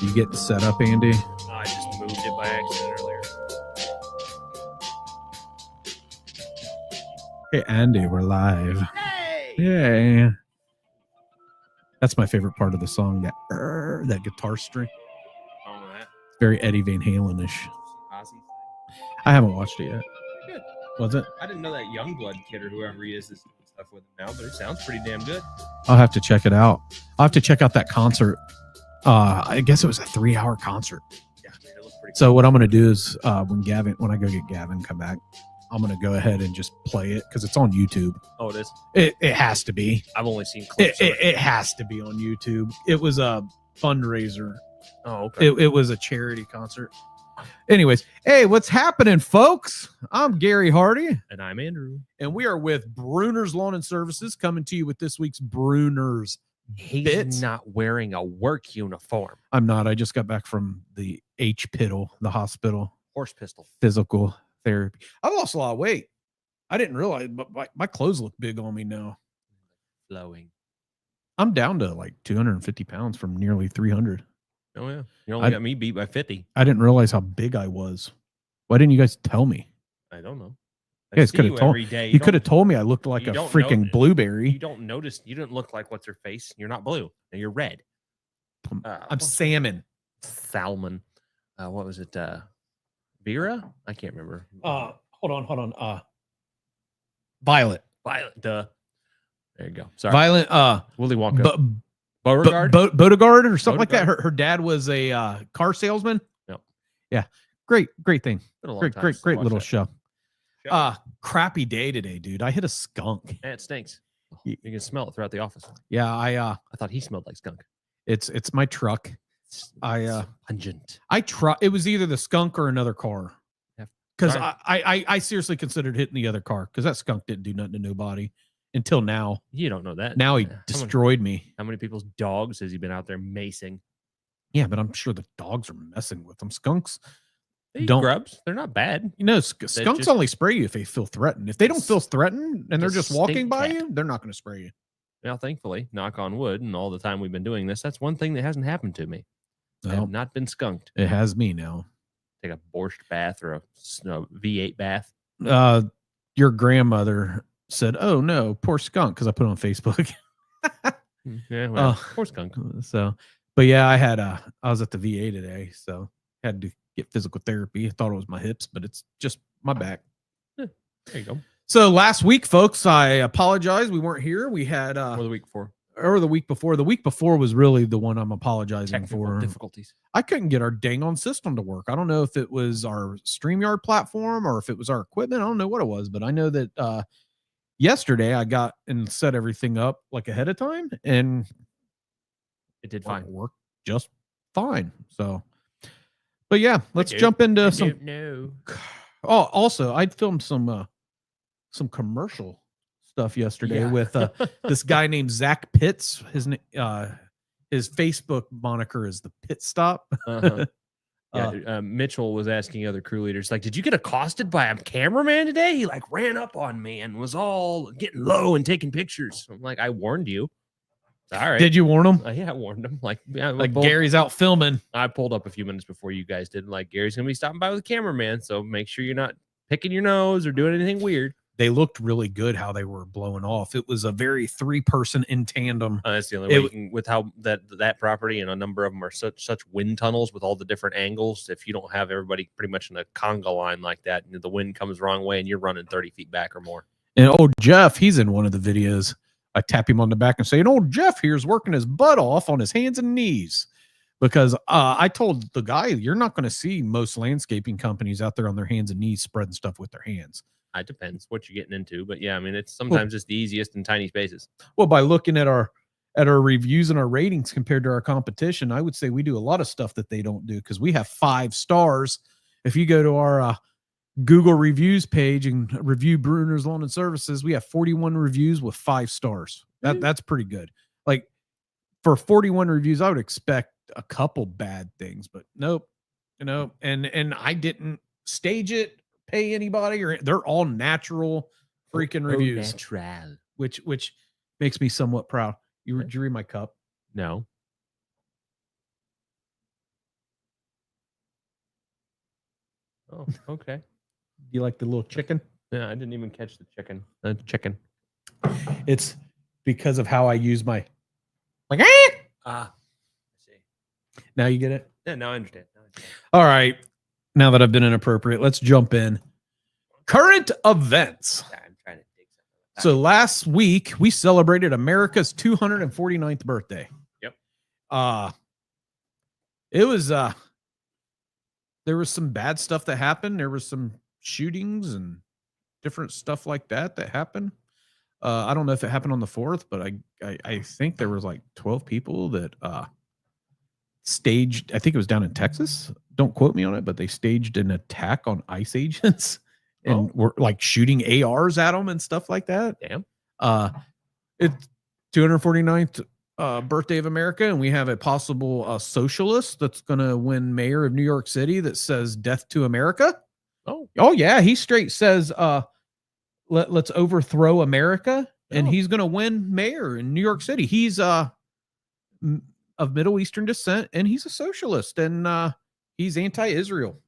You getting set up, Andy? I just moved it by accident earlier. Hey, Andy, we're live. Hey! Yay. That's my favorite part of the song, that guitar string. Oh, that. It's very Eddie Van Halen-ish. Ozzy thing. I haven't watched it yet. Good. Was it? I didn't know that Youngblood kid or whoever he is doing stuff with him now, but it sounds pretty damn good. I'll have to check it out. I'll have to check out that concert. I guess it was a 3-hour concert. Yeah, man, it looked pretty So what I'm going to do is when I go get Gavin come back, I'm going to go ahead and just play it because it's on YouTube. Oh, it is? It has to be. I've only seen clips of it. It has to be on YouTube. It was a fundraiser. Oh, okay. It was a charity concert. Anyways, hey, what's happening, folks? I'm Gary Hardy. And I'm Andrew. And we are with Brunner's Lawn and Services, coming to you with this week's Brunner's He's Bits. not wearing a work uniform. I'm not. I just got back from the H-Pittle, the hospital. Horse pistol. Physical therapy. I lost a lot of weight. I didn't realize, but my clothes look big on me now. Flowing. I'm down to like 250 pounds from nearly 300. Oh, yeah. You only got me beat by 50. I didn't realize how big I was. Why didn't you guys tell me? I don't know. You guys could have told me. You could have told me I looked like a freaking blueberry. You don't notice. You didn't look like what's her face. You're not blue. And you're red. I'm salmon. Salmon. What was it? Vera? I can't remember. Hold on. Violet. Duh. There you go. Sorry. Violet. Willy Wonka. Beauregard? Beauregard or something like that. Her dad was a car salesman. Yep. Yeah. Great thing. Great little that. show. Crappy day today, dude. I hit a skunk. And it stinks. You can smell it throughout the office. Yeah, I thought he smelled like skunk. It's my truck. It's pungent. It was either the skunk or another car. Because I seriously considered hitting the other car because that skunk didn't do nothing to nobody until now. You don't know that. Now he destroyed me. How many people's dogs has he been out there macing? Yeah, but I'm sure the dogs are messing with them. Skunks don't grubs. They're not bad. You know, skunks only spray you if they feel threatened. If they don't feel threatened and they're just walking by you, they're not going to spray you. Now, thankfully, knock on wood, and all the time we've been doing this, that's one thing that hasn't happened to me. I have not been skunked. It has me now. Take a borscht bath or a V8 bath. Your grandmother said, "Oh no, poor skunk," because I put it on Facebook. Yeah, well, poor skunk. So, but yeah, I was at the VA today, so had to get physical therapy. I thought it was my hips, but it's just my back. Yeah, there you go. So last week, folks, I apologize. We weren't here. We had or the week before. Or the week before. The week before was really the one I'm apologizing for. Difficulties. I couldn't get our dang on system to work. I don't know if it was our StreamYard platform or if it was our equipment. I don't know what it was, but I know that yesterday I got and set everything up like ahead of time, and it did fine. Work just fine. So, but yeah, let's jump into some. No. Oh, also, I filmed some commercial stuff yesterday with this guy named Zach Pitts. His Facebook moniker is the Pit Stop. Mitchell was asking other crew leaders, like, did you get accosted by a cameraman today? He like ran up on me and was all getting low and taking pictures. I'm like, I warned you. All right. Did you warn him? Yeah, I warned him. Like Gary's out filming. I pulled up a few minutes before you guys did. Like, Gary's gonna be stopping by with a cameraman, so make sure you're not picking your nose or doing anything weird. They looked really good how they were blowing off. It was a very 3-person in tandem. That's the only way with how that property and a number of them are such wind tunnels with all the different angles. If you don't have everybody pretty much in a conga line like that, and the wind comes the wrong way and you're running 30 feet back or more. And old Jeff, he's in one of the videos. I tap him on the back and say, old Jeff here's working his butt off on his hands and knees. Because I told the guy, you're not going to see most landscaping companies out there on their hands and knees spreading stuff with their hands. It depends what you're getting into, but yeah, I mean, it's sometimes it's the easiest in tiny spaces. Well, by looking at our reviews and our ratings compared to our competition, I would say we do a lot of stuff that they don't do because we have 5 stars. If you go to our Google reviews page and review Brunner's Lawn and Services, we have 41 reviews with 5 stars. That's pretty good. Like for 41 reviews, I would expect a couple bad things, but nope. And I didn't stage it, pay anybody, or they're all natural freaking reviews. Natural. Which makes me somewhat proud. Did you read my cup? No. Oh, okay. You like the little chicken? Yeah, I didn't even catch the chicken. The chicken. It's because of how I use my like. Ah, I see. Now you get it. Yeah, now I understand. All right. Now that I've been inappropriate, let's jump in. Current events. I'm trying to dig something. So last week we celebrated America's 249th birthday. Yep. It was there was some bad stuff that happened. There was some shootings and different stuff like that happened. I don't know if it happened on the 4th, but I think there was like 12 people that staged, I think it was down in Texas. Don't quote me on it, but they staged an attack on ICE agents and were like shooting ARs at them and stuff like that. Damn. It's 249th birthday of America, and we have a possible socialist that's going to win mayor of New York City that says death to America. Oh yeah. He straight says, let's overthrow America, and he's going to win mayor in New York City. He's of Middle Eastern descent, and he's a socialist, and he's anti-Israel.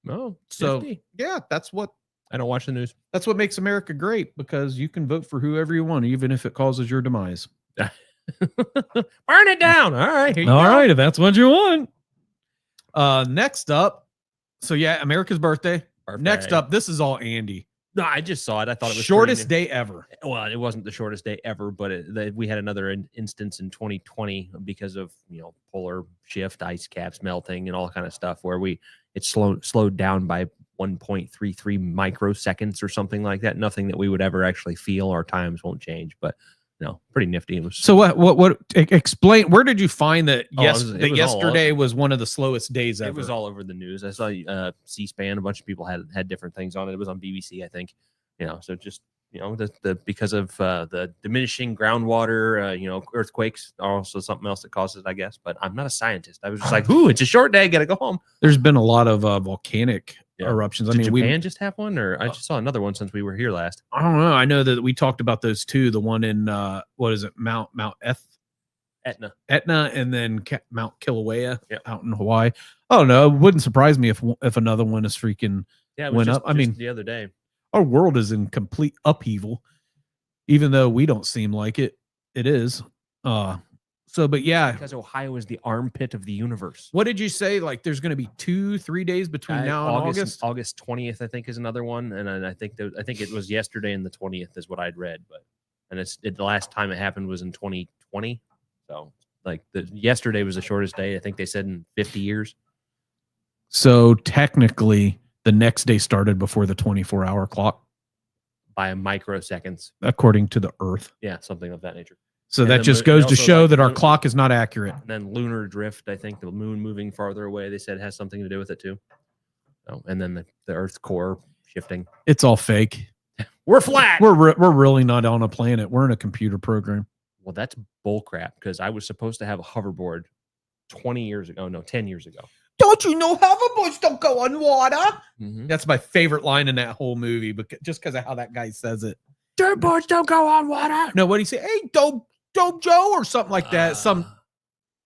Oh, so nifty. Yeah, that's what I don't watch the news. That's what makes America great, because you can vote for whoever you want, even if it causes your demise. Burn it down. All right. All right, if that's what you want. Next up, so yeah, America's birthday. Next up, this is all Andy. No, I just saw it. I thought it was shortest day ever. Well, it wasn't the shortest day ever, but we had another instance in 2020 because of polar shift, ice caps melting, and all kind of stuff where it slowed down by 1.33 microseconds or something like that. Nothing that we would ever actually feel. Our times won't change, but pretty nifty. It was. So what explain, where did you find that? Yesterday was one of the slowest days ever. It was all over the news. I saw C-SPAN, a bunch of people had different things on it. It was on BBC, I think. So just because of the diminishing groundwater, earthquakes are also something else that causes it, I guess. But I'm not a scientist. I was just like, ooh, it's a short day, gotta go home. There's been a lot of volcanic eruptions. Did Japan just have one, or I just saw another one since we were here last. I don't know. I know that we talked about those two. The one in what is it, Mount Etna, and then Mount Kilauea out in Hawaii. I don't know. It wouldn't surprise me if another one is freaking went up. I mean, the other day, our world is in complete upheaval, even though we don't seem like it. It is. But yeah, because Ohio is the armpit of the universe. What did you say? Like, there's going to be 2-3 days between now and August. August 20th, I think, is another one, and I think it was yesterday, and the 20th is what I'd read. The last time it happened was in 2020. So, yesterday was the shortest day, I think they said, in 50 years. So technically, the next day started before the 24-hour clock by microseconds, according to the Earth. Yeah, something of that nature. So and that just goes to show that our clock is not accurate. And then lunar drift, I think the moon moving farther away, they said has something to do with it too. And then the Earth's core shifting. It's all fake. We're flat. We're really not on a planet. We're in a computer program. Well, that's bullcrap, because I was supposed to have a hoverboard 10 years ago. Don't you know hoverboards don't go on water? Mm-hmm. That's my favorite line in that whole movie, but just because of how that guy says it. Dirtboards don't go on water. No, what do you say? Hey, Dope Joe or something like that. Some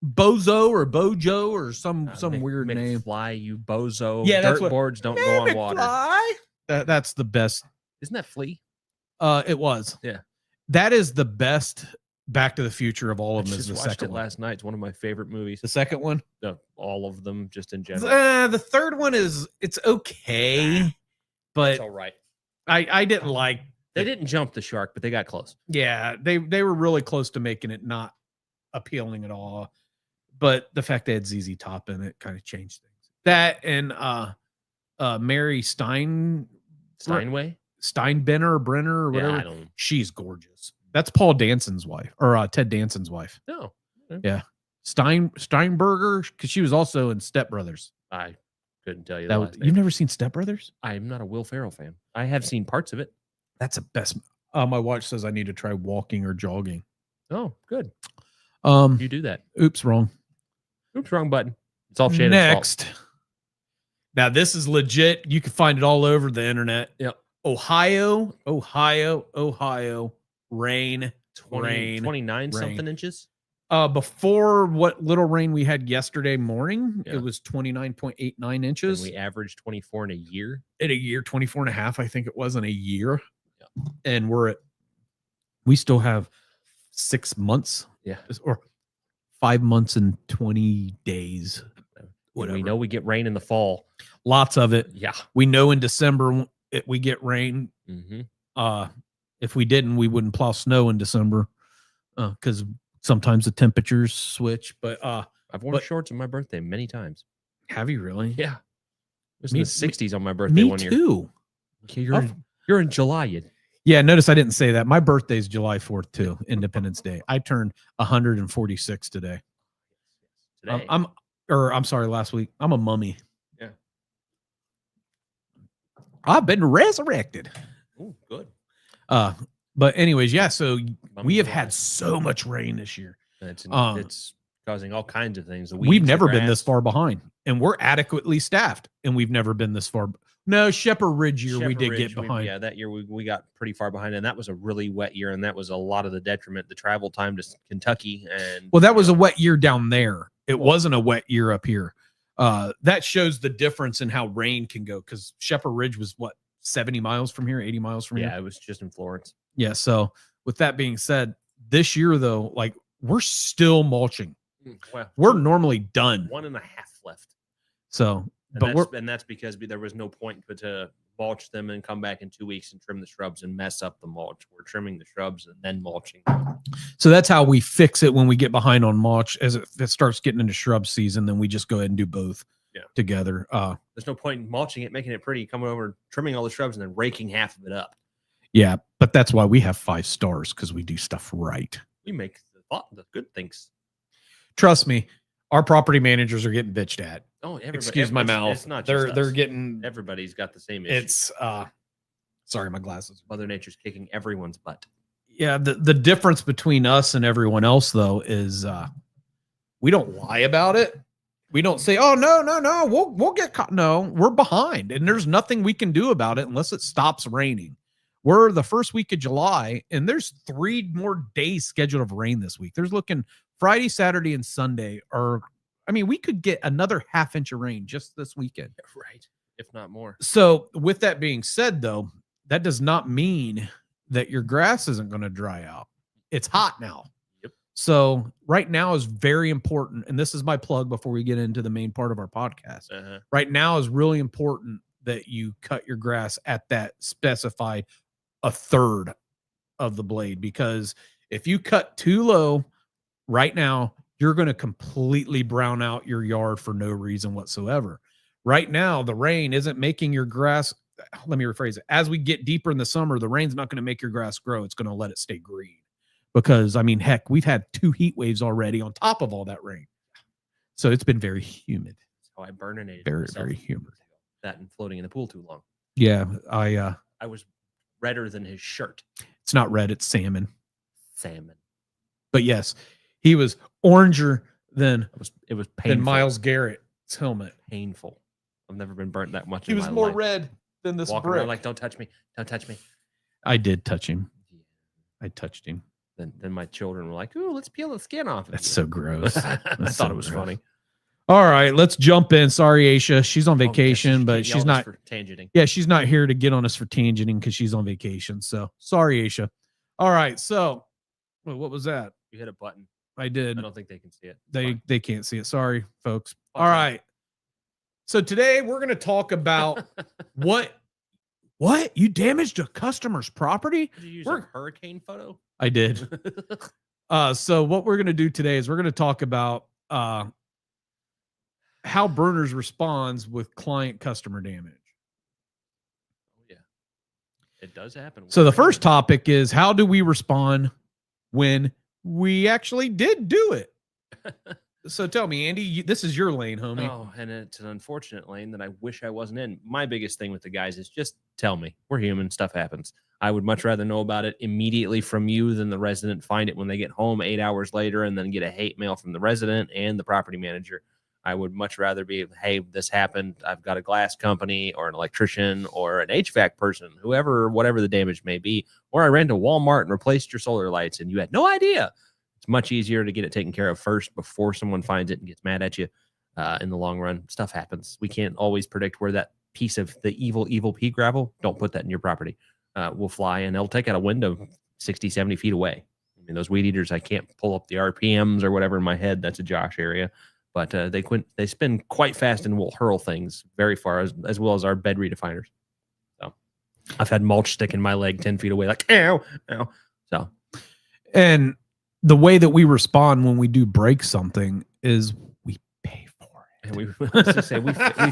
Bozo or Bojo or some weird name. Fly, you bozo. Yeah, that's Dirtboards don't go on water. That's the best. Isn't that Flea? It was. Yeah. That is the best Back to the Future of all of them. Is the second one. Last night. It's one of my favorite movies. The second one? All of them, just in general. The third one it's okay, but it's all right. I didn't like. They didn't jump the shark, but they got close. Yeah, they were really close to making it not appealing at all. But the fact they had ZZ Top in it kind of changed things. That and Mary Steinway, Brenner or whatever. Yeah, she's gorgeous. That's Paul Danson's wife, or Ted Danson's wife. No, yeah, Steinberger, because she was also in Step Brothers. I couldn't tell you that. You've never seen Step Brothers? I'm not a Will Ferrell fan. I have seen parts of it. That's the best. My watch says I need to try walking or jogging. Oh, good. You do that. Oops, wrong. Oops, wrong button. It's all Shannon's next fault. Now this is legit. You can find it all over the internet. Yep. Ohio. Rain. 29 something inches. Before what little rain we had yesterday morning, Yeah. it was 29.89 And inches. we averaged 24 in a year. In a year, 24 and a half, I think it was in a year. Yeah. And we still have 6 months. Yeah. Or 5 months and 20 days. Whatever. We know we get rain in the fall. Lots of it. Yeah. We know in December we get rain. Mm-hmm. If we didn't, we wouldn't plow snow in December because sometimes the temperatures switch. But I've worn shorts on my birthday many times. Have you really? Yeah. It was in the 60s on my birthday one year. Me too. You're in July. Yeah, notice I didn't say that. My birthday is July 4th too, Independence Day. I turned 146 today. I'm sorry, last week. I'm a mummy. Yeah. I've been resurrected. Oh, good. But anyways, yeah, so we have alive. had so much rain this year. It's causing all kinds of things. We've never been this far behind, and we're adequately staffed, and we've never been this far. No, Shepherd Ridge year we did get behind. That year we got pretty far behind, and that was a really wet year, and that was a lot of the detriment, the travel time to Kentucky. And well, that was a wet year down there. It wasn't a wet year up here. That shows the difference in how rain can go, because Shepherd Ridge was 70 miles from here, 80 miles from here. Yeah, it was just in Florence. Yeah. So with that being said, this year though, like we're still mulching. Well, we're normally done. 1.5 left. So, and that's because there was no point to mulch them and come back in 2 weeks and trim the shrubs and mess up the mulch. We're trimming the shrubs and then mulching. So that's how we fix it when we get behind on mulch. As it starts getting into shrub season, then we just go ahead and do both together. There's no point in mulching it, making it pretty, coming over, trimming all the shrubs, and then raking half of it up. Yeah, but that's why we have 5 stars, because we do stuff right. We make the good things. Trust me, our property managers are getting bitched at. Oh, excuse my mouth. It's not they're just getting. Everybody's got the same issue. It's sorry, my glasses. Mother Nature's kicking everyone's butt. Yeah, the difference between us and everyone else though is we don't lie about it. We don't say, "Oh no, we'll get caught." No, we're behind, and there's nothing we can do about it unless it stops raining. We're the first week of July, and there's 3 more days scheduled of rain this week. There's looking Friday, Saturday, and Sunday. We could get another ½ inch of rain just this weekend. Right. If not more. So with that being said, though, that does not mean that your grass isn't going to dry out. It's hot now. Yep. So right now is very important. And this is my plug before we get into the main part of our podcast. Right now is really important that you cut your grass at that specified 1/3 of the blade, because if you cut too low right now, you're going to completely brown out your yard for no reason whatsoever. Right now, the rain isn't making your grass. Let me rephrase it. As we get deeper in the summer, the rain's not going to make your grass grow. It's going to let it stay green, because heck, we've had 2 heat waves already on top of all that rain. So it's been very humid. That's how I burninated. Very humid. That and floating in the pool too long. Yeah. I was redder than his shirt. It's not red, it's salmon. Salmon. But yes, he was oranger than it was painful. Than Myles Garrett's helmet. Painful. I've never been burnt that much. He was more red than this Walking brick. around like, don't touch me. Don't touch me. I did touch him. I touched him. Then my children were like, "Ooh, let's peel the skin off." That's so gross. I thought it was funny. All right, let's jump in. Sorry, Aisha. She's on vacation, but she's not for tangenting. Yeah, she's not here to get on us for tangenting because she's on vacation. So sorry, Aisha. All right, so what was that? You hit a button. I did. I don't think they can see it. They can't see it. Sorry, folks. Okay. All right. So today we're going to talk about what you damaged a customer's property. Did you use a hurricane photo? I did. So what we're going to do today is we're going to talk about how Brunner's responds with client customer damage. Oh, yeah. It does happen. So the first topic is, how do we respond when we actually did do it? So tell me, Andy, this is your lane, homie. Oh, and it's an unfortunate lane that I wish I wasn't in. My biggest thing with the guys is just tell me. We're human. Stuff happens. I would much rather know about it immediately from you than the resident find it when they get home 8 hours later and then get a hate mail from the resident and the property manager. I would much rather be, hey, this happened. I've got a glass company or an electrician or an HVAC person, whatever the damage may be. Or I ran to Walmart and replaced your solar lights and you had no idea. It's much easier to get it taken care of first before someone finds it and gets mad at you. In the long run, stuff happens. We can't always predict where that piece of the evil pea gravel, don't put that in your property, will fly, and they'll take out a window 60, 70 feet away. I mean, those weed eaters, I can't pull up the RPMs or whatever in my head. That's a Josh area. But they spin quite fast and will hurl things very far, as well as our bed redefiners. So I've had mulch stick in my leg 10 feet away, like, ow, ow. So, and the way that we respond when we do break something is we pay for it. And we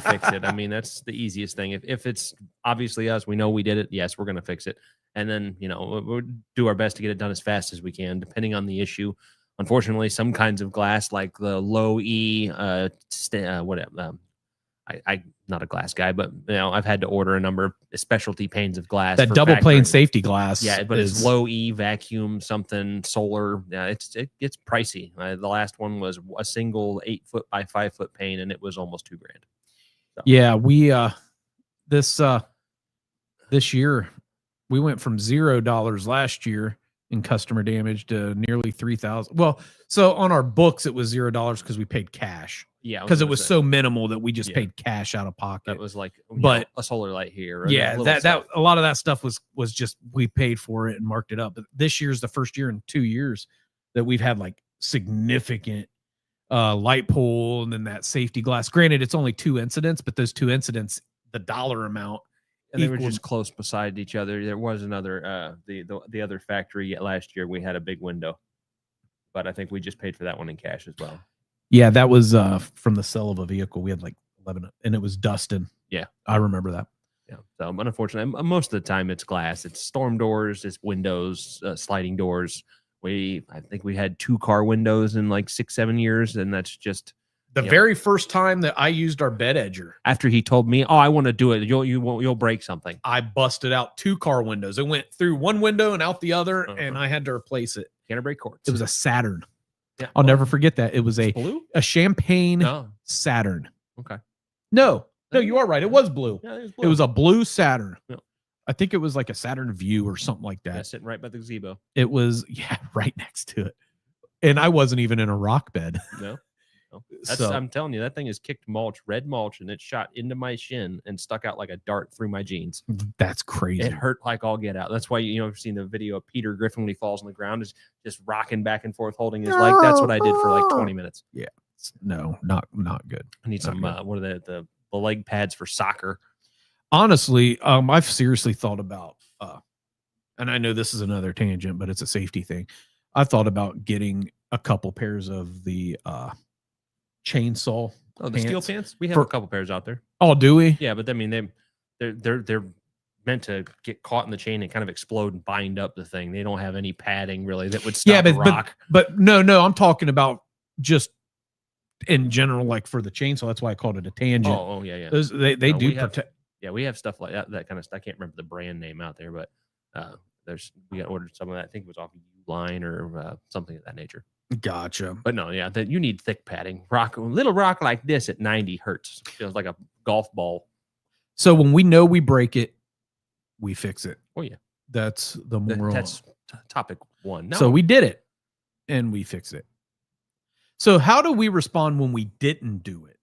fix it. I mean, that's the easiest thing. If it's obviously us, we know we did it. Yes, we're going to fix it. And then, we'll do our best to get it done as fast as we can, depending on the issue. Unfortunately, some kinds of glass, like the low E, whatever. I'm not a glass guy, but I've had to order a number of specialty panes of glass. That double pane safety glass. Yeah, but it's low E vacuum something solar. Yeah, it's pricey. The last one was a single 8-foot by 5-foot pane, and it was almost $2,000. So. Yeah, we this year we went from $0 last year in customer damage to nearly 3,000. Well, so on our books it was $0 because we paid cash. Yeah, because it was so minimal that we just paid cash out of pocket. That was like, but a solar light here. Yeah, that a lot of that stuff was just we paid for it and marked it up. But this year's the first year in 2 years that we've had like significant light pole and then that safety glass. Granted, it's only 2 incidents, but those 2 incidents, the dollar amount. And they were just close beside each other. There was another, the other factory last year. We had a big window, but I think we just paid for that one in cash as well. Yeah, that was from the sale of a vehicle. We had like 11, and it was Dustin. Yeah, I remember that. Yeah. So, unfortunately, most of the time it's glass. It's storm doors, it's windows, sliding doors. I think we had 2 car windows in like 6-7 years, and that's just. The very first time that I used our bed edger, after he told me, "Oh, I want to do it," you'll break something. I busted out 2 car windows. It went through one window and out the other, and I had to replace it. Can't break quartz. It was a Saturn. Yeah, I'll never forget that. It was a champagne Saturn. Okay. No, you are right. It was blue. Yeah, it was blue. It was a blue Saturn. Yeah. I think it was like a Saturn View or something like that. Yeah, sitting right by the gazebo. It was right next to it, and I wasn't even in a rock bed. No. I'm telling you, that thing is kicked mulch, red mulch, and it shot into my shin and stuck out like a dart through my jeans. That's crazy. It hurt like all get out. That's why I've seen the video of Peter Griffin when he falls on the ground, is just rocking back and forth, holding his leg. That's what I did for like 20 minutes. Yeah, no, not good. I need some what are the leg pads for soccer? Honestly, I've seriously thought about, and I know this is another tangent, but it's a safety thing. I've thought about getting a couple pairs of the chainsaw. Oh, the steel pants. We have a couple pairs out there. Oh, do we? Yeah, but I mean they're meant to get caught in the chain and kind of explode and bind up the thing. They don't have any padding really that would stop a rock. But no, I'm talking about just in general, like for the chainsaw. That's why I called it a tangent. Oh yeah. They do protect. Yeah, we have stuff like that kind of stuff. I can't remember the brand name out there, but we got ordered some of that. I think it was off Line or something of that nature. Gotcha. But no, yeah, that you need thick padding. Little rock like this at 90 hertz. Feels like a golf ball. So when we know we break it, we fix it. Oh yeah, that's the moral. That's topic 1. No. So we did it, and we fix it. So how do we respond when we didn't do it?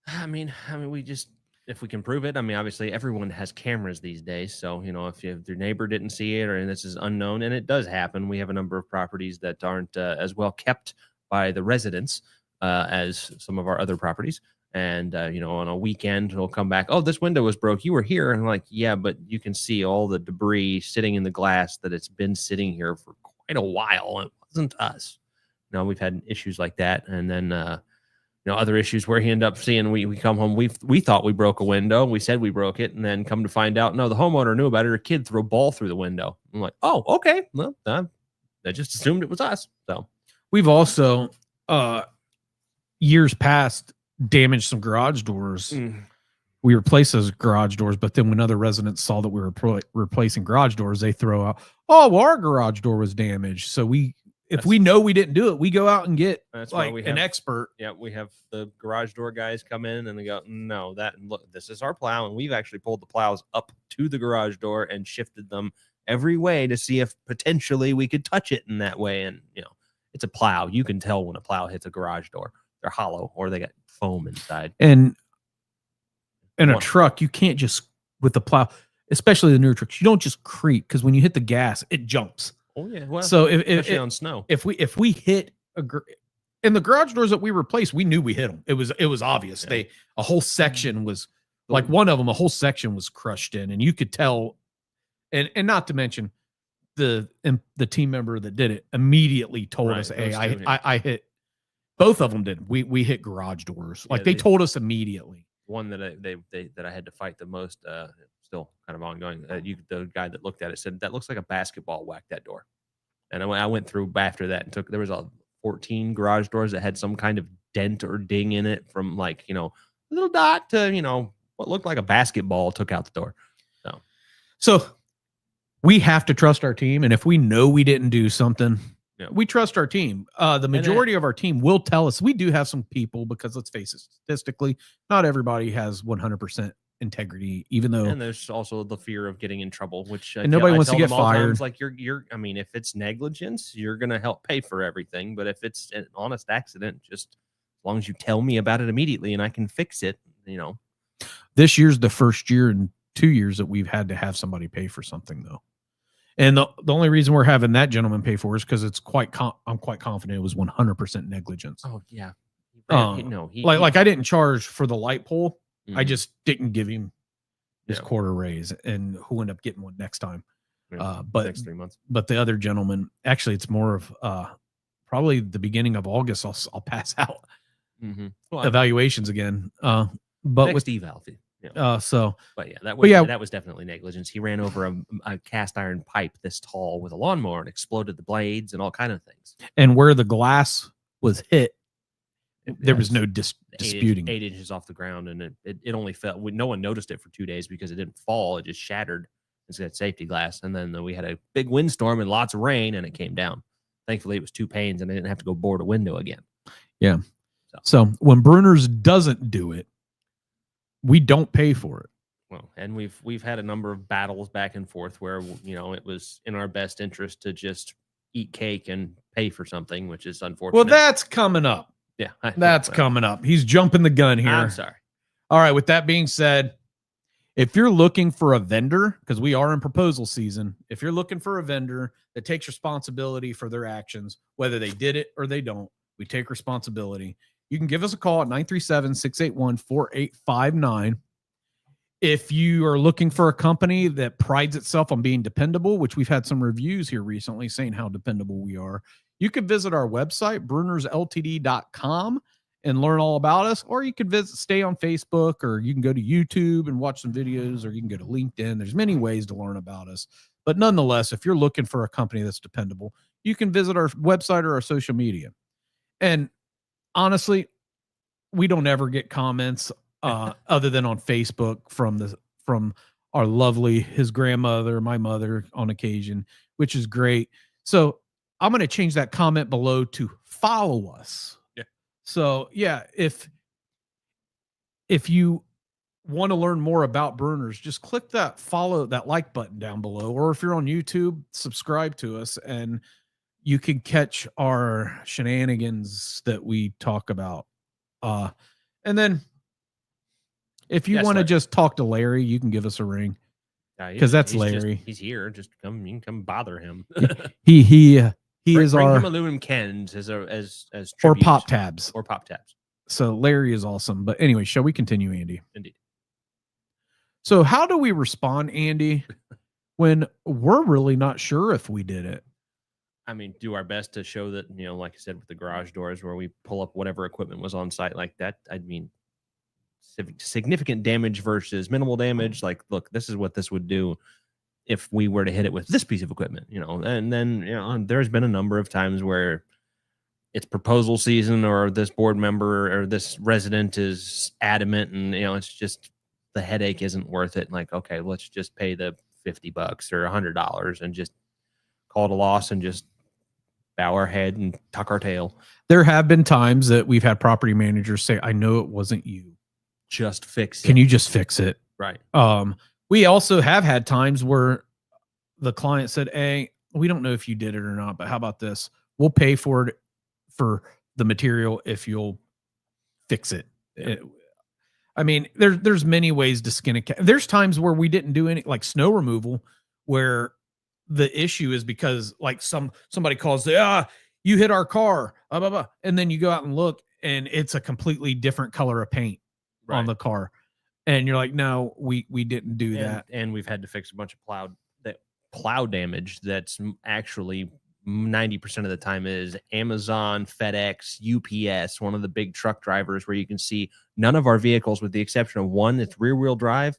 I mean, we just. If we can prove it, I mean, obviously everyone has cameras these days. So, if your neighbor didn't see it or this is unknown, and it does happen, we have a number of properties that aren't as well kept by the residents as some of our other properties. And, on a weekend, we'll come back. Oh, this window was broke. You were here. And I'm like, yeah, but you can see all the debris sitting in the glass that it's been sitting here for quite a while. It wasn't us. We've had issues like that. And then, other issues where he ended up seeing we come home. We thought we broke a window. We said we broke it, and then come to find out, no, the homeowner knew about it. Her kid threw a ball through the window. I'm like, oh, okay. Well, I just assumed it was us. So we've also years past damaged some garage doors. We replaced those garage doors, but then when other residents saw that we were replacing garage doors, they throw out, oh, well, our garage door was damaged. So if we know we didn't do it, we go out and get an expert. Yeah, we have the garage door guys come in and they go, no, look, this is our plow. And we've actually pulled the plows up to the garage door and shifted them every way to see if potentially we could touch it in that way. And it's a plow. You can tell when a plow hits a garage door. They're hollow or they got foam inside. And in a truck, you can't just with the plow, especially the newer trucks, you don't just creak because when you hit the gas, it jumps. Oh yeah. Well, so especially on snow, if we hit in the garage doors that we replaced, we knew we hit them. It was obvious. Yeah. A whole section was like one of them. A whole section was crushed in, and you could tell. And not to mention the team member that did it immediately told us, "Hey, I hit." Both of them did. We hit garage doors. Like they told us immediately. One that I had to fight the most, still kind of ongoing. The guy that looked at it said that looks like a basketball whacked that door. And I went through after that and there was 14 garage doors that had some kind of dent or ding in it from like, a little dot to, what looked like a basketball took out the door. So we have to trust our team. And if we know we didn't do something, we trust our team. The majority of our team will tell us. We do have some people because let's face it, statistically, not everybody has 100% integrity, even though. And there's also the fear of getting in trouble, which nobody wants to get fired. Like I mean, if it's negligence, you're going to help pay for everything. But if it's an honest accident, just as long as you tell me about it immediately and I can fix it, This year's the first year in 2 years that we've had to have somebody pay for something though. And the only reason we're having that gentleman pay for is because it's I'm quite confident it was 100% negligence. Oh yeah. Like I didn't charge for the light pole. Mm-hmm. I just didn't give him his quarter raise, and who ended up getting one next time. But next 3 months. But the other gentleman, actually, it's more of probably the beginning of August. I'll pass out evaluations again. But next with eval. But yeah, that was definitely negligence. He ran over a cast iron pipe this tall with a lawnmower and exploded the blades and all kind of things. And where the glass was hit, there was no disputing. 8 inches off the ground, and it only fell. No one noticed it for 2 days because it didn't fall. It just shattered. It's got safety glass, and then we had a big windstorm and lots of rain, and it came down. Thankfully, it was 2 panes, and I didn't have to go board a window again. Yeah. So when Brunner's doesn't do it, we don't pay for it. Well, and we've had a number of battles back and forth where it was in our best interest to just eat cake and pay for something, which is unfortunate. Well, that's coming up. Yeah, that's coming up. He's jumping the gun here. I'm sorry. All right. With that being said, if you're looking for a vendor, because we are in proposal season, if you're looking for a vendor that takes responsibility for their actions, whether they did it or they don't, we take responsibility. You can give us a call at 937-681-4859. If you are looking for a company that prides itself on being dependable, which we've had some reviews here recently saying how dependable we are, you can visit our website, brunnersltd.com, and learn all about us, or you can stay on Facebook, or you can go to YouTube and watch some videos, or you can go to LinkedIn. There's many ways to learn about us. But nonetheless, if you're looking for a company that's dependable, you can visit our website or our social media. And honestly, we don't ever get comments other than on Facebook from our lovely, his grandmother, my mother on occasion, which is great. So I'm going to change that comment below to follow us. Yeah. So yeah, if you want to learn more about Brunner's, just click that like button down below, or if you're on YouTube, subscribe to us, and you can catch our shenanigans that we talk about. And then if you want to just talk to Larry, you can give us a ring, because that's Larry. He's here. Just come. You can come bother him. He is bring our him aluminum cans as or pop tabs. So Larry is awesome. But anyway, shall we continue, Andy? Indeed. So how do we respond, Andy, when we're really not sure if we did it? I mean, do our best to show that, like I said, with the garage doors where we pull up whatever equipment was on site like that. I mean, significant damage versus minimal damage. Like, look, this is what this would do if we were to hit it with this piece of equipment, and then, there's been a number of times where it's proposal season, or this board member or this resident is adamant, and, it's just the headache isn't worth it. Like, okay, let's just pay the $50 or $100 and just call it a loss and just bow our head and tuck our tail. There have been times that we've had property managers say, I know it wasn't you. Just fix it. Can you just fix it? Right. We also have had times where the client said, "Hey, we don't know if you did it or not, but how about this? We'll pay for it for the material if you'll fix it." I mean, there's many ways to skin a cat. There's times where we didn't do any like snow removal where the issue is because like somebody calls, you hit our car, blah, blah, blah. And then you go out and look and it's a completely different color of paint on the car. And you're like, no, we didn't do that. And we've had to fix a bunch of plow damage that's actually 90% of the time is Amazon, FedEx, UPS, one of the big truck drivers, where you can see none of our vehicles, with the exception of one that's rear wheel drive,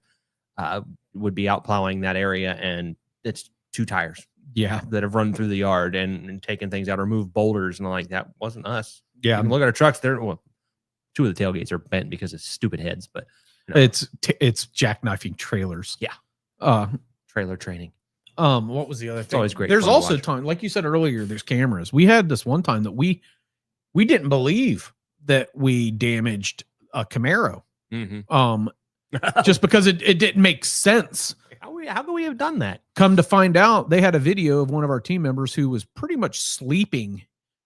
would be out plowing that area. And it's 2 tires that have run through the yard and taken things out or moved boulders and like that. Wasn't us. You can look at our trucks. They're 2 of the tailgates are bent because it's stupid heads, but it's jackknifing trailers. Trailer training. What was the other thing? It's always great. There's also time, like you said earlier, there's cameras. We had this one time that we didn't believe that we damaged a Camaro. Just because it didn't make sense. How could we have done that? Come to find out, they had a video of one of our team members who was pretty much sleeping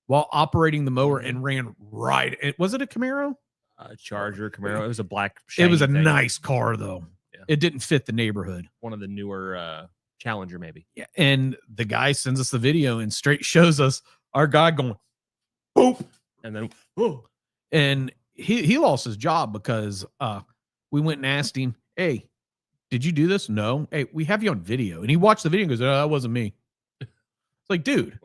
while operating the mower and ran right. Was it a Camaro? A Charger Camaro. It was a black. It was a nice car though. Yeah. It didn't fit the neighborhood. One of the newer Challenger, maybe. Yeah. And the guy sends us the video and straight shows us our guy going, boop, and then whoa. And he lost his job because we went and asked him, "Hey, did you do this?" "No." "Hey, we have you on video." And he watched the video and goes, "Oh, that wasn't me." It's like, dude,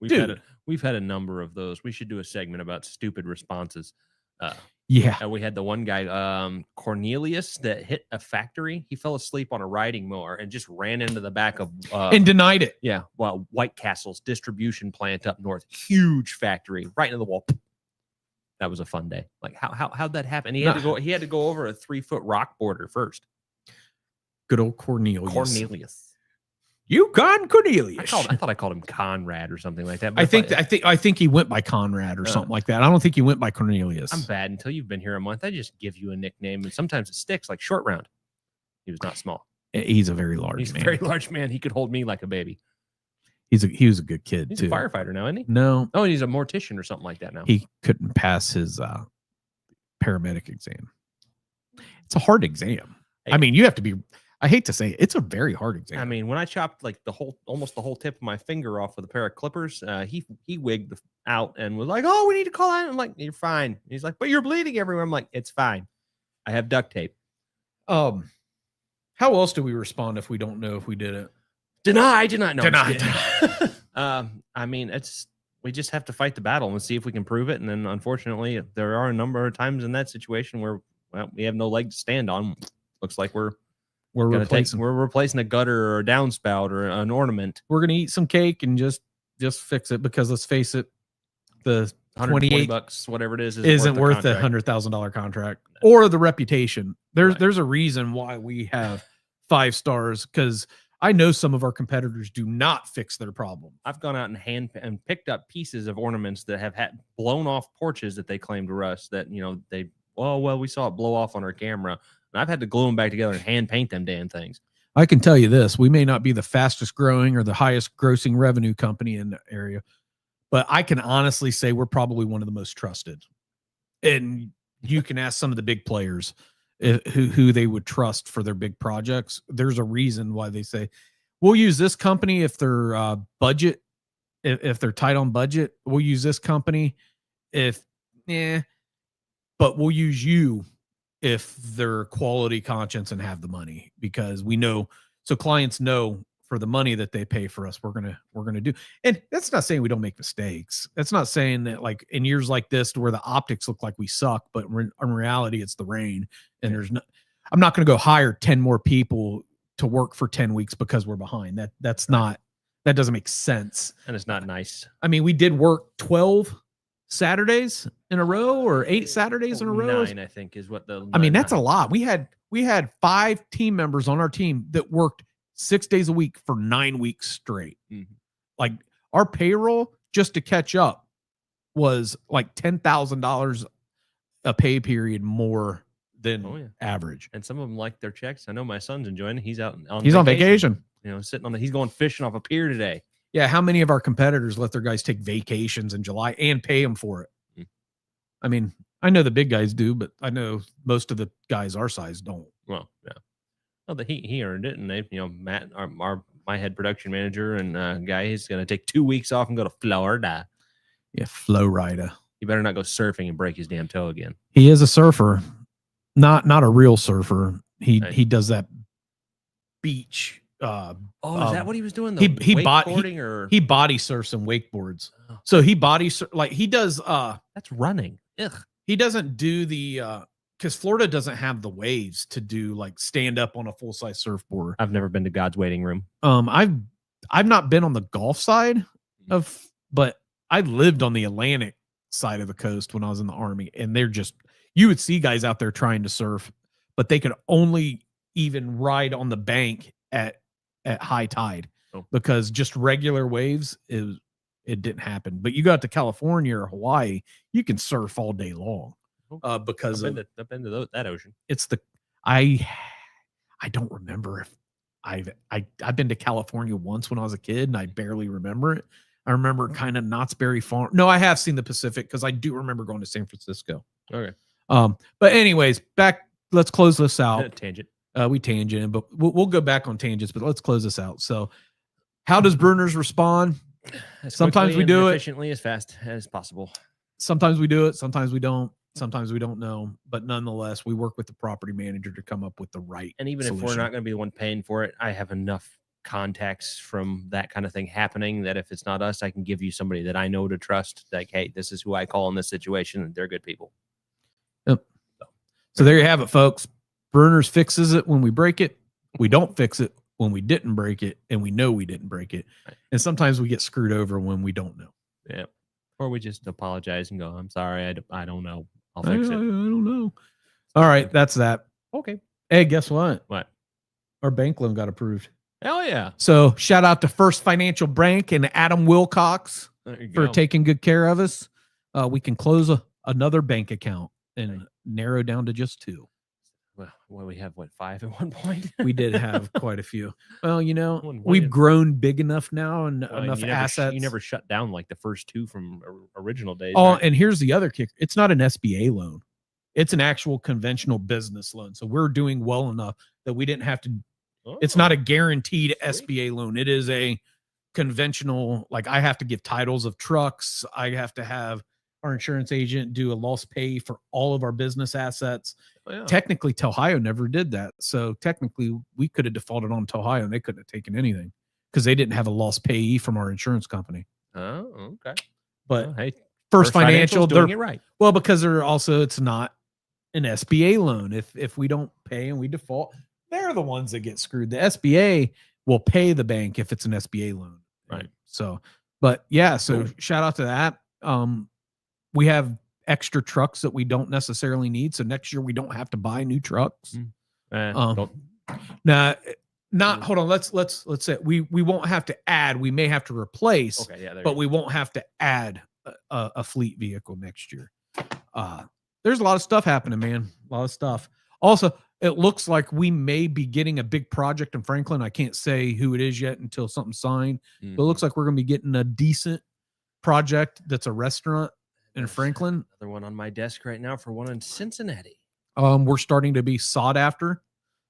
we've had a number of those. We should do a segment about stupid responses. And we had the one guy, Cornelius, that hit a factory. He fell asleep on a riding mower and just ran into the back of and denied it. Yeah, well, White Castle's distribution plant up north, huge factory, right into the wall. That was a fun day. Like how'd that happen? He had to go over a 3-foot rock border first. Good old Cornelius. Cornelius. I thought I called him Conrad or something like that. I think he went by Conrad or something like that. I don't think he went by Cornelius. I'm bad. Until you've been here a month, I just give you a nickname, and sometimes it sticks. Like Short Round. He was not small. He's a very large man. He's a very large man. He could hold me like a baby. He was a good kid. He's too. a firefighter now, isn't he? No. Oh, he's a mortician or something like that now. He couldn't pass his paramedic exam. It's a hard exam. Hey. I mean, you have to be. I hate to say it, it's a very hard exam. I mean, when I chopped like almost the whole tip of my finger off with a pair of clippers, he wigged out and was like, "Oh, we need to call out." I'm like, "You're fine." And he's like, "But you're bleeding everywhere." I'm like, "It's fine. I have duct tape." How else do we respond if we don't know if we did it? Deny. No, deny. I mean, we just have to fight the battle and see if we can prove it. And then, unfortunately, there are a number of times in that situation where we have no leg to stand on. Looks like we're replacing a gutter or a downspout or an ornament. We're gonna eat some cake and just fix it because let's face it, the $120, whatever it is, isn't worth the $100,000 contract or the reputation. There's a reason why we have 5 stars, because I know some of our competitors do not fix their problem. I've gone out and picked up pieces of ornaments that have had blown off porches that they claimed were us. That we saw it blow off on our camera. And I've had to glue them back together and hand paint them damn things. I can tell you this. We may not be the fastest growing or the highest grossing revenue company in the area, but I can honestly say we're probably one of the most trusted. And you can ask some of the big players who they would trust for their big projects. There's a reason why they say, we'll use this company if they're if they're tight on budget. We'll use this company but we'll use you if they're quality conscious and have the money, because we know, so clients know for the money that they pay for us, we're gonna do. And that's not saying we don't make mistakes. That's not saying that like in years like this where the optics look like we suck, but in reality it's the rain. And I'm not going to go hire 10 more people to work for 10 weeks because we're behind. That doesn't make sense. And it's not nice. I mean, we did work 12 Saturdays in a row or 8 Saturdays in a row. 9, I think, is what that's a lot. We had 5 team members on our team that worked 6 days a week for 9 weeks straight. Mm-hmm. Like our payroll just to catch up was like $10,000 a pay period more than Oh, yeah. average. And some of them like their checks. I know my son's enjoying it. He's out on He's on vacation. You know, sitting on he's going fishing off a pier today. Yeah, how many of our competitors let their guys take vacations in July and pay them for it? Hmm. I mean, I know the big guys do, but I know most of the guys our size don't. Well, yeah. Well, he earned it, and they, you know, Matt, my head production manager and guy, he's going to take 2 weeks off and go to Florida. Yeah, Florida. He better not go surfing and break his damn toe again. He is a surfer, not a real surfer. He does that beach. Is that what he was doing? He body surfs and wakeboards. Oh. So he like he does. That's running. Ugh. He doesn't do the because Florida doesn't have the waves to do like stand up on a full size surfboard. I've never been to God's waiting room. I've not been on the Gulf side but I lived on the Atlantic side of the coast when I was in the Army, and you would see guys out there trying to surf, but they could only even ride on the bank at high tide because just regular waves it didn't happen. But you got to California or Hawaii, you can surf all day long because I've been to that ocean. It's I don't remember if I've been to California once when I was a kid and I barely remember it. I remember kind of Knott's Berry Farm. No, I have seen the Pacific because I do remember going to San Francisco. Okay. But anyways, let's close this out. Tangent. We tangented, but we'll go back on tangents, but let's close this out. So how does Brunner's respond? Sometimes we do it efficiently, as fast as possible. Sometimes we do it. Sometimes we don't. Sometimes we don't know. But nonetheless, we work with the property manager to come up with the right And even solution. If we're not going to be the one paying for it, I have enough contacts from that kind of thing happening that if it's not us, I can give you somebody that I know to trust. Like, hey, this is who I call in this situation, and they're good people. Yep. So there you have it, folks. Brunner's fixes it when we break it. We don't fix it when we didn't break it, and we know we didn't break it. Right. And sometimes we get screwed over when we don't know. Yeah. Or we just apologize and go, I'm sorry, I don't know. I'll fix it. I don't know. All right, that's that. Okay. Hey, guess what? What? Our bank loan got approved. Hell yeah. So shout out to First Financial Bank and Adam Wilcox for taking good care of us. We can close another bank account and narrow down to just 2. Well, we have 5 at one point. We did have quite a few. Well, we've grown big enough now and enough assets. You never shut down like the first 2 from original days. Oh, right? And here's the other kicker. It's not an SBA loan. It's an actual conventional business loan. So we're doing well enough that we didn't have to. It's not a guaranteed SBA loan. It is a conventional, like I have to give titles of trucks. I have to have our insurance agent do a loss pay for all of our business assets. Oh, yeah. Technically, Tohio never did that. So technically, we could have defaulted on Tohio and they couldn't have taken anything because they didn't have a loss payee from our insurance company. Oh, okay. But hey, First Financial, doing it right. Well, because it's not an SBA loan. If we don't pay and we default, they're the ones that get screwed. The SBA will pay the bank if it's an SBA loan. Right. So, but yeah, so shout out to that. We have extra trucks that we don't necessarily need. So next year we don't have to buy new trucks. Hold on. Let's say we won't have to add, we may have to replace, but we won't have to add a fleet vehicle next year. There's a lot of stuff happening, man. A lot of stuff. Also, it looks like we may be getting a big project in Franklin. I can't say who it is yet until something's signed, but it looks like we're going to be getting a decent project that's a restaurant in Franklin. Another one on my desk right now for one in Cincinnati. We're starting to be sought after.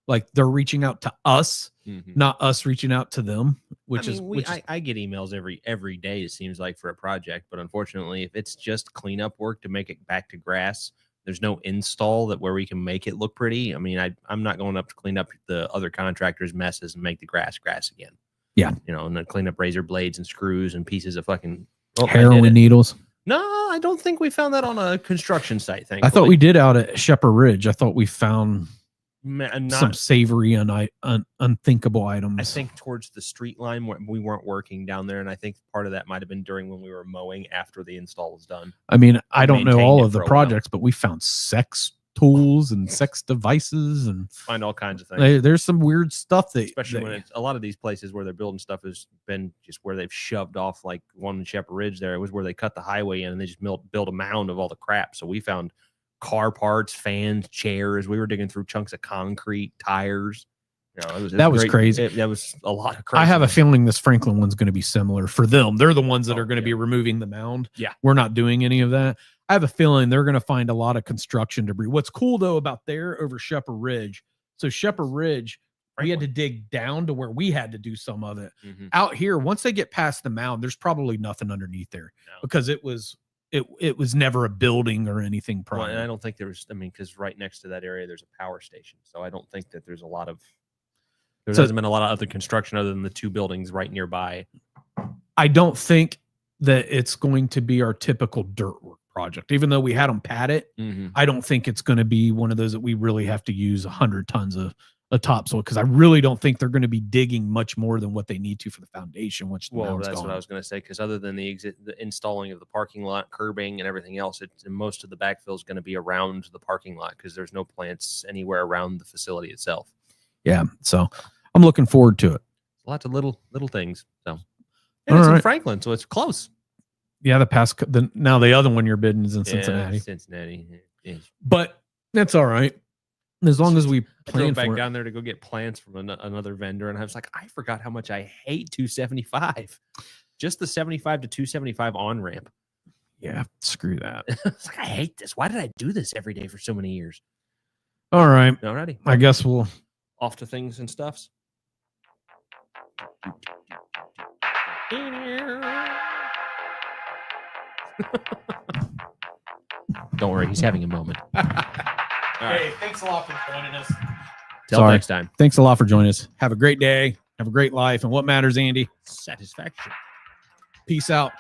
Like they're reaching out to us, not us reaching out to them. I get emails every day. It seems like for a project, but unfortunately, if it's just cleanup work to make it back to grass, there's no install where we can make it look pretty. I mean, I'm not going up to clean up the other contractors' messes and make the grass again. Yeah, and then clean up razor blades and screws and pieces of fucking heroin needles. No, I don't think we found that on a construction site. Thankfully. I thought we did out at Shepherd Ridge. I thought we found some savory and unthinkable items. I think towards the street line where we weren't working down there, and I think part of that might have been during when we were mowing after the install was done. I mean, I don't know all of the projects, but we found sex tools and sex devices and find all kinds of things. There's some weird stuff especially when it's a lot of these places where they're building stuff has been just where they've shoved off, like one in Shepherd Ridge. There it was where they cut the highway in and they just built a mound of all the crap. So we found car parts, fans, chairs. We were digging through chunks of concrete, tires. You know, That was crazy. That was a lot of crazy. I have a feeling this Franklin one's going to be similar for them. They're the ones that are going to yeah. be removing the mound. Yeah. We're not doing any of that. I have a feeling they're going to find a lot of construction debris. What's cool though about there over Shepherd Ridge. So Shepherd Ridge, we had to dig down to where we had to do some of it. Out here, once they get past the mound, there's probably nothing underneath there because it was never a building or anything prior. Well, and I don't think there was, I mean, because right next to that area, there's a power station. So I don't think that there's a lot of, there hasn't been a lot of other construction other than the 2 buildings right nearby. I don't think that it's going to be our typical dirt work project. Even though we had them pad it, I don't think it's going to be one of those that we really have to use 100 tons of topsoil, because I really don't think they're going to be digging much more than what they need to for the foundation. Which that's what I was going to say, because other than the installing of the parking lot, curbing, and everything else, most of the backfill is going to be around the parking lot because there's no plants anywhere around the facility itself. Yeah, so I'm looking forward to it. Lots of little things. So, and it's in Franklin, so it's close. Yeah, now the other one you're bidding is in Cincinnati. Cincinnati, but that's all right. As long as we plan back for down there to go get plants from another vendor, and I was like, I forgot how much I hate 275. Just the 75 to 275 on ramp. Yeah, screw that. It's like, I hate this. Why did I do this every day for so many years? All right. Alrighty. I guess we'll off to things and stuffs. Don't worry, he's having a moment. Hey, thanks a lot for joining us. Till next time. Thanks a lot for joining us. Have a great day. Have a great life. And what matters, Andy? Satisfaction. Peace out.